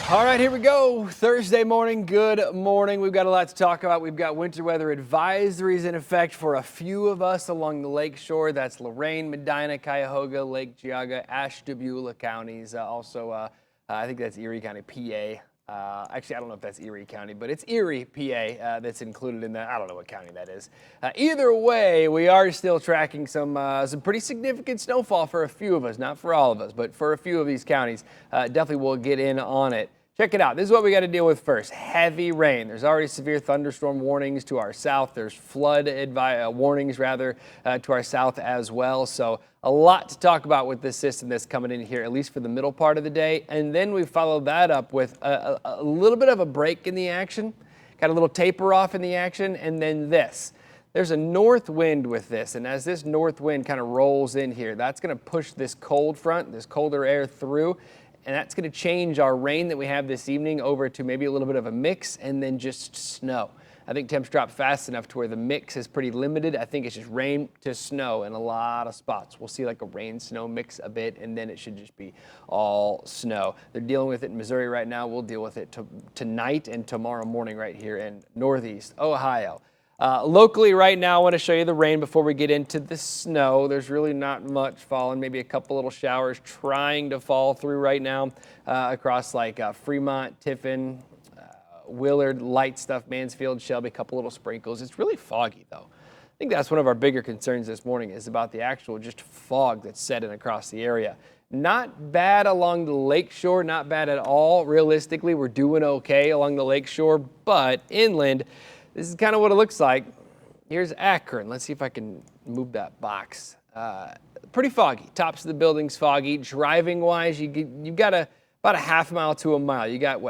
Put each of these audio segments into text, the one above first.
All right, here we go. Thursday morning, good morning. We've got a lot to talk about. We've got winter weather advisories in effect for a few of us along the lake shore. That's Lorain, Medina, Cuyahoga, Lake Geauga, Ashtabula counties. I think that's Erie County, PA. Actually, I don't know if that's Erie County, but it's Erie, PA, that's included in that. I don't know what county that is. Either way, we are still tracking some pretty significant snowfall for a few of us, not for all of us, but for a few of these counties. Definitely will get in on it. Check it out. This is what we got to deal with first. Heavy rain. There's already severe thunderstorm warnings to our south. There's flood warnings to our south as well. So a lot to talk about with this system that's coming in here, at least for the middle part of the day. And then we follow that up with a little bit of a break in the action. Got a little taper off in the action. And then this. There's a north wind with this. And as this north wind kind of rolls in here, that's going to push this cold front, this colder air through. And that's going to change our rain that we have this evening over to maybe a little bit of a mix and then just snow. I think temps drop fast enough to where the mix is pretty limited. I think it's just rain to snow in a lot of spots. We'll see like a rain-snow mix a bit, and then it should just be all snow. They're dealing with it in Missouri right now. We'll deal with it tonight and tomorrow morning right here in Northeast Ohio. Locally right now, I want to show you the rain before we get into the snow. There's really not much falling, maybe a couple little showers trying to fall through right now across like Fremont, Tiffin, Willard, light stuff, Mansfield, Shelby, a couple little sprinkles. It's really foggy though. I think that's one of our bigger concerns this morning is about the actual just fog that's setting across the area. Not bad along the lake shore, not bad at all. Realistically, we're doing okay along the lake shore, but inland, this is kind of what it looks like. Here's Akron. Let's see if I can move that box. Pretty foggy. Tops of the buildings foggy. Driving-wise, you've got about a half mile to a mile. You got,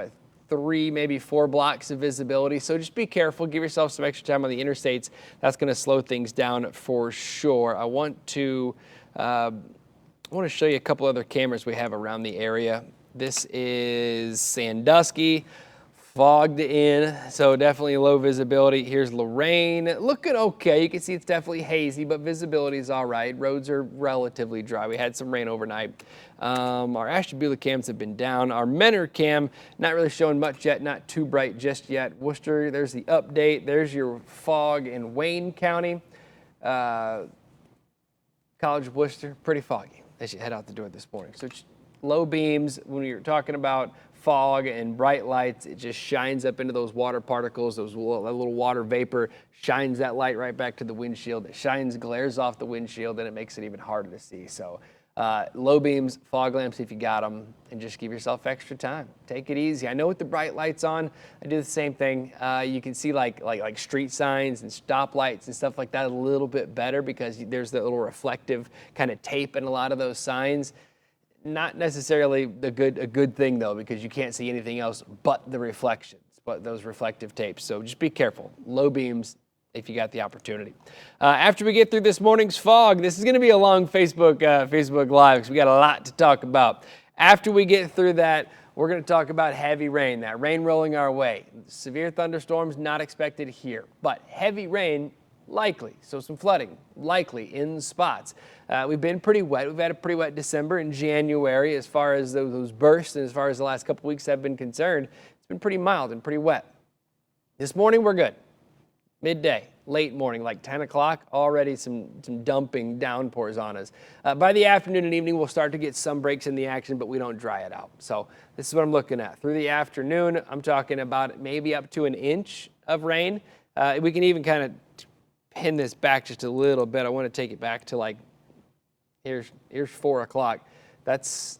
3, maybe 4 blocks of visibility. So just be careful. Give yourself some extra time on the interstates. That's going to slow things down for sure. I want to show you a couple other cameras we have around the area. This is Sandusky. Fogged in, so definitely low visibility. Here's Lorain, looking okay. You can see it's definitely hazy, but visibility is all right. Roads are relatively dry. We had some rain overnight. Our Ashtabula cams have been down. Our Menor cam, not really showing much yet, not too bright just yet. Worcester, there's the update. There's your fog in Wayne County. College of Worcester, pretty foggy as you head out the door this morning. So low beams, when you're talking about fog and bright lights, it just shines up into those water particles, that little water vapor, shines that light right back to the windshield. It glares off the windshield, and it makes it even harder to see. So low beams, fog lamps if you got them, and just give yourself extra time. Take it easy. I know with the bright lights on, I do the same thing. You can see like street signs and stoplights and stuff like that a little bit better because there's that little reflective kind of tape in a lot of those signs. Not necessarily a good thing though, because you can't see anything else but the reflections, but those reflective tapes. So just be careful. Low beams if you got the opportunity. After we get through this morning's fog, this is going to be a long Facebook Live because we got a lot to talk about. After we get through that, we're going to talk about heavy rain, that rain rolling our way. Severe thunderstorms not expected here, but heavy rain likely, so some flooding likely in spots. We've been pretty wet. We've had a pretty wet December and January as far as those bursts and as far as the last couple weeks have been concerned. It's been pretty mild and pretty wet. This morning we're good. Midday, late morning, like 10 o'clock, already some dumping downpours on us. By the afternoon and evening, we'll start to get some breaks in the action, but we don't dry it out. So this is what I'm looking at. Through the afternoon, I'm talking about maybe up to an inch of rain. We can even kind of pin this back just a little bit. I want to take it back to like, here's 4 o'clock. That's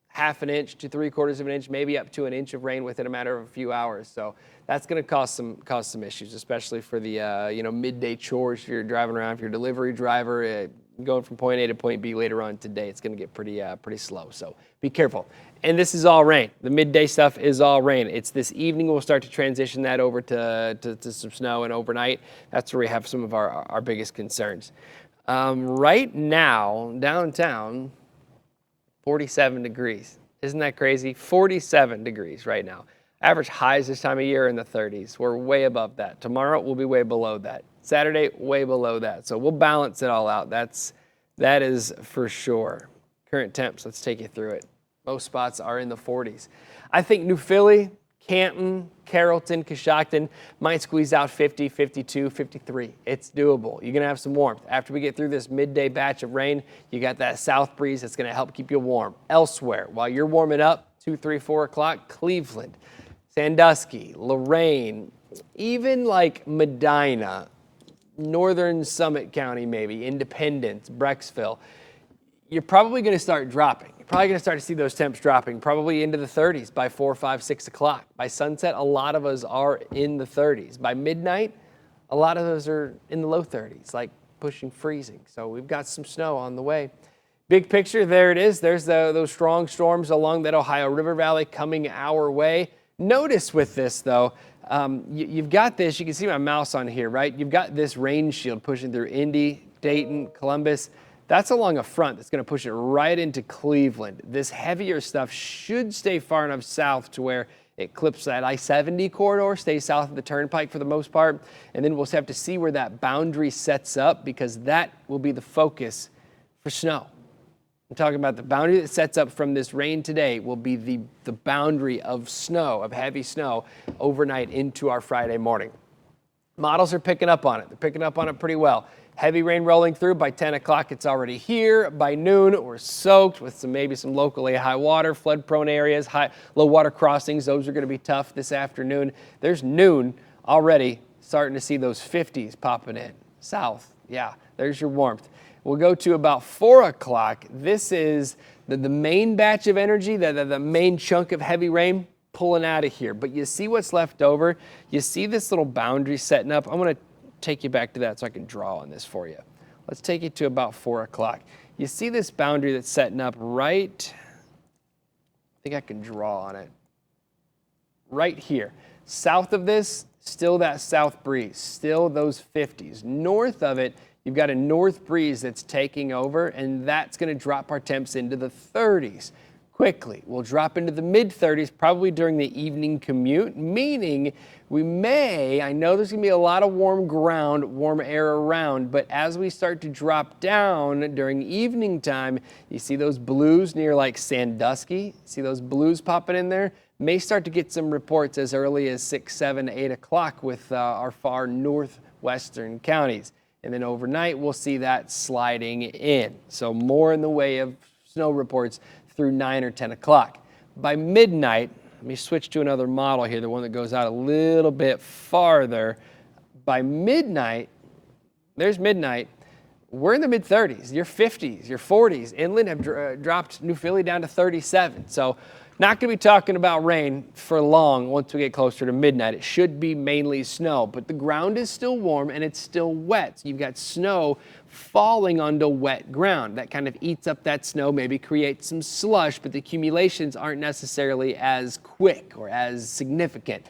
half an inch to 3/4 of an inch, maybe up to an inch of rain within a matter of a few hours. So that's going to cause some issues, especially for the midday chores. If you're driving around, if you're a delivery driver, going from point A to point B later on today, it's going to get pretty slow. So be careful. And this is all rain. The midday stuff is all rain. It's this evening we'll start to transition that over to some snow and overnight. That's where we have some of our biggest concerns. Right now, downtown, 47 degrees. Isn't that crazy? 47 degrees right now. Average highs this time of year in the 30s. We're way above that. Tomorrow we'll be way below that. Saturday, way below that. So we'll balance it all out. That is for sure. Current temps, let's take you through it. Most spots are in the 40s. I think New Philly, Canton, Carrollton, Coshocton might squeeze out 50, 52, 53. It's doable. You're going to have some warmth. After we get through this midday batch of rain, you got that south breeze that's going to help keep you warm. Elsewhere, while you're warming up, 2, 3, 4 o'clock, Cleveland, Sandusky, Lorain, even like Medina, northern Summit County maybe, Independence, Brecksville, you're probably going to start dropping. You're probably going to start to see those temps dropping probably into the 30s by 4, 5, 6 o'clock. By sunset, a lot of us are in the 30s. By midnight, a lot of those are in the low 30s, like pushing freezing. So we've got some snow on the way. Big picture, there it is. There's those strong storms along that Ohio River Valley coming our way. Notice with this, though, you've got this. You can see my mouse on here, right? You've got this rain shield pushing through Indy, Dayton, Columbus. That's along a front that's going to push it right into Cleveland. This heavier stuff should stay far enough south to where it clips that I-70 corridor, stays south of the turnpike for the most part. And then we'll have to see where that boundary sets up, because that will be the focus for snow. I'm talking about the boundary that sets up from this rain today will be the boundary of snow, of heavy snow, overnight into our Friday morning. Models are picking up on it. They're picking up on it pretty well. Heavy rain rolling through. By 10 o'clock, it's already here. By noon, we're soaked with maybe some locally high water, flood-prone areas, low water crossings. Those are going to be tough this afternoon. There's noon already, starting to see those 50s popping in. South, yeah, there's your warmth. We'll go to about 4 o'clock. This is the main batch of energy, the main chunk of heavy rain pulling out of here. But you see what's left over? You see this little boundary setting up? I'm going to take you back to that so I can draw on this for you. Let's take you to about 4 o'clock. You see this boundary that's setting up right, I think I can draw on it, right here. South of this, still that south breeze, still those 50s. North of it, you've got a north breeze that's taking over, and that's going to drop our temps into the 30s. Quickly, we'll drop into the mid-30s probably during the evening commute, meaning we may, I know there's going to be a lot of warm ground, warm air around, but as we start to drop down during evening time, you see those blues near like Sandusky, see those blues popping in there? May start to get some reports as early as 6, 7, 8 o'clock with our far northwestern counties. And then overnight, we'll see that sliding in. So more in the way of snow reports through 9 or 10 o'clock. By midnight, let me switch to another model here, the one that goes out a little bit farther. By midnight, there's midnight, we're in the mid-30s, your 50s, your 40s. Inland have dropped New Philly down to 37. So not going to be talking about rain for long once we get closer to midnight. It should be mainly snow, but the ground is still warm and it's still wet. So you've got snow falling onto wet ground. That kind of eats up that snow, maybe creates some slush, but the accumulations aren't necessarily as quick or as significant.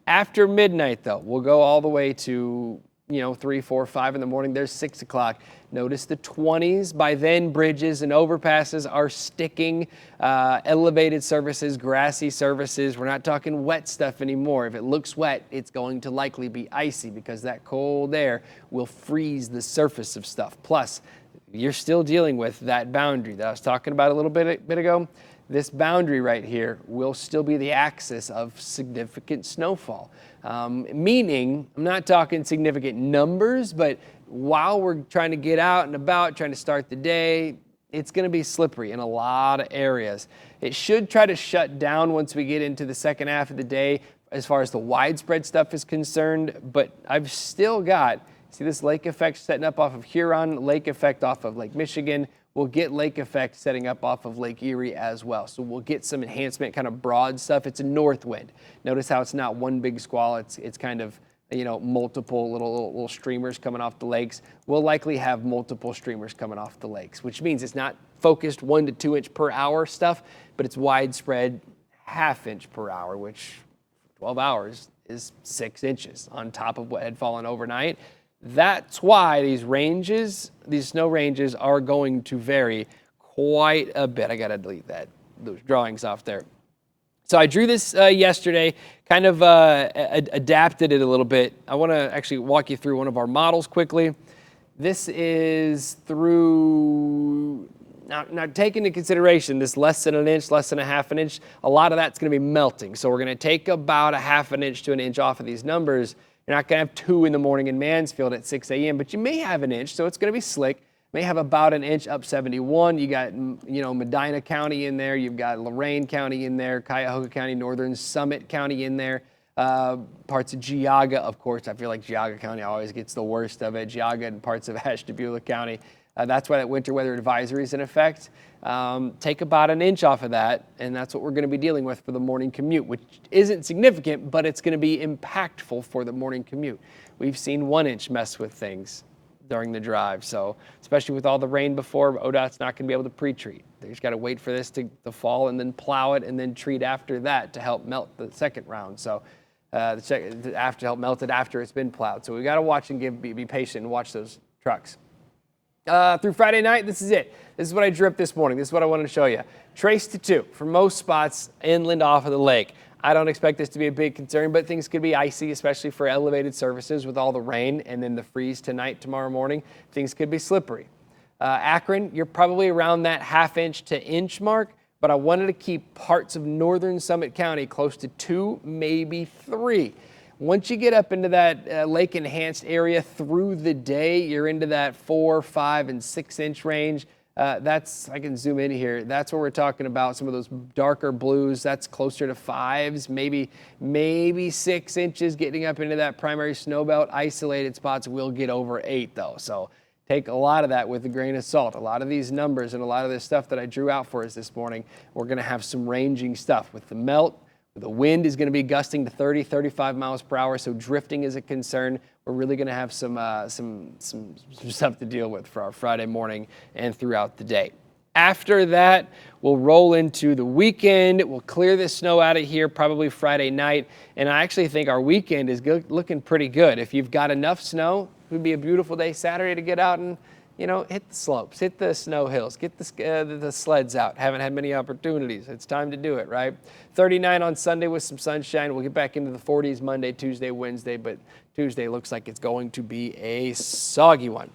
After midnight, though, we'll go all the way to 3, 4, 5 in the morning. There's 6 o'clock. Notice the 20s. By then, bridges and overpasses are sticking. Elevated surfaces, grassy surfaces. We're not talking wet stuff anymore. If it looks wet, it's going to likely be icy because that cold air will freeze the surface of stuff. Plus, you're still dealing with that boundary that I was talking about a little bit ago. This boundary right here will still be the axis of significant snowfall. Meaning, I'm not talking significant numbers, but while we're trying to get out and about, trying to start the day, it's going to be slippery in a lot of areas. It should try to shut down once we get into the second half of the day as far as the widespread stuff is concerned, but I've still got, see this lake effect setting up off of Huron, lake effect off of Lake Michigan. We'll get lake effect setting up off of Lake Erie as well. So we'll get some enhancement, kind of broad stuff. It's a north wind. Notice how it's not one big squall. It's kind of, multiple little streamers coming off the lakes. We'll likely have multiple streamers coming off the lakes, which means it's not focused 1 to 2 inch per hour stuff, but it's widespread ½ inch per hour, which 12 hours is 6 inches on top of what had fallen overnight. That's why these snow ranges are going to vary quite a bit. I got to delete those drawings off there. So I drew this yesterday, kind of adapted it a little bit. I want to actually walk you through one of our models quickly. This is through Now take into consideration this less than an inch, less than a half an inch, a lot of that's going to be melting. So we're going to take about a half an inch to an inch off of these numbers. You're not going to have 2 in the morning in Mansfield at 6 a.m., but you may have an inch, so it's going to be slick. May have about an inch up 71. You got, Medina County in there. You've got Lorain County in there, Cuyahoga County, Northern Summit County in there. Parts of Geauga, of course. I feel like Geauga County always gets the worst of it. Geauga and parts of Ashtabula County. That's why that winter weather advisory is in effect. Take about an inch off of that, and that's what we're going to be dealing with for the morning commute, which isn't significant, but it's going to be impactful for the morning commute. We've seen 1 inch mess with things during the drive, so especially with all the rain before, ODOT's not going to be able to pre-treat. They just got to wait for this to fall and then plow it and then treat after that to help melt the second round. So to help melt it after it's been plowed. So we got to watch and be patient and watch those trucks. Through Friday night, this is it. This is what I drew up this morning. This is what I wanted to show you. Trace to 2 for most spots inland off of the lake. I don't expect this to be a big concern, but things could be icy, especially for elevated surfaces with all the rain and then the freeze tonight, tomorrow morning. Things could be slippery. Akron, you're probably around that half inch to inch mark, but I wanted to keep parts of northern Summit County close to 2, maybe 3. Once you get up into that lake enhanced area through the day, you're into that 4, 5, and 6 inch range. I can zoom in here. That's where we're talking about some of those darker blues. That's closer to 5s, maybe 6 inches getting up into that primary snow belt. Isolated spots will get over 8 though. So take a lot of that with a grain of salt. A lot of these numbers and a lot of this stuff that I drew out for us this morning, we're going to have some ranging stuff with the melt. The wind is going to be gusting to 30, 35 miles per hour, so drifting is a concern. We're really going to have some stuff to deal with for our Friday morning and throughout the day. After that, we'll roll into the weekend. We'll clear this snow out of here probably Friday night, and I actually think our weekend is looking pretty good. If you've got enough snow, it would be a beautiful day Saturday to get out and hit the slopes, hit the snow hills, get the sleds out. Haven't had many opportunities. It's time to do it, right? 39 on Sunday with some sunshine. We'll get back into the 40s Monday, Tuesday, Wednesday, but Tuesday looks like it's going to be a soggy one.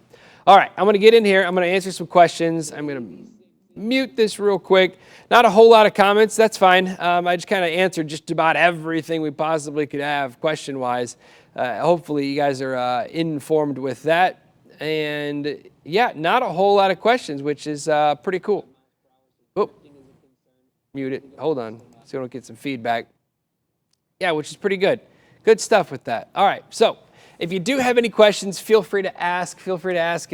All right, I'm going to get in here. I'm going to answer some questions. I'm going to mute this real quick. Not a whole lot of comments. That's fine. I just kind of answered just about everything we possibly could have question-wise. Hopefully you guys are informed with that. And yeah, not a whole lot of questions, which is pretty cool. Oh, mute it. Hold on, so we don't get some feedback. Yeah, which is pretty good. Good stuff with that. All right, so if you do have any questions, feel free to ask. Feel free to ask,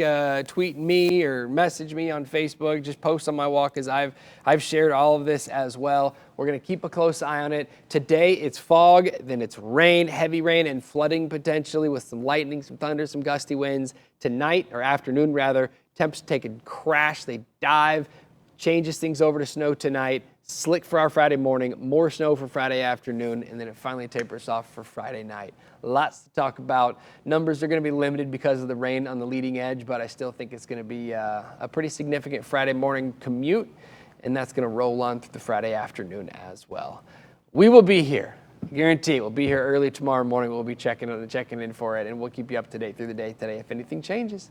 tweet me or message me on Facebook. Just post on my wall because I've shared all of this as well. We're going to keep a close eye on it. Today it's fog, then it's rain, heavy rain and flooding potentially with some lightning, some thunder, some gusty winds. Tonight, or afternoon rather, temps take a crash, they dive, changes things over to snow tonight. Slick for our Friday morning, more snow for Friday afternoon, and then it finally tapers off for Friday night. Lots to talk about. Numbers are going to be limited because of the rain on the leading edge, but I still think it's going to be a pretty significant Friday morning commute, and that's going to roll on through the Friday afternoon as well. We will be here. Guarantee we'll be here early tomorrow morning. We'll be checking in for it, and we'll keep you up to date through the day today if anything changes.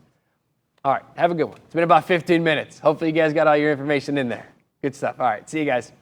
All right, have a good one. It's been about 15 minutes. Hopefully you guys got all your information in there. Good stuff. All right, see you guys.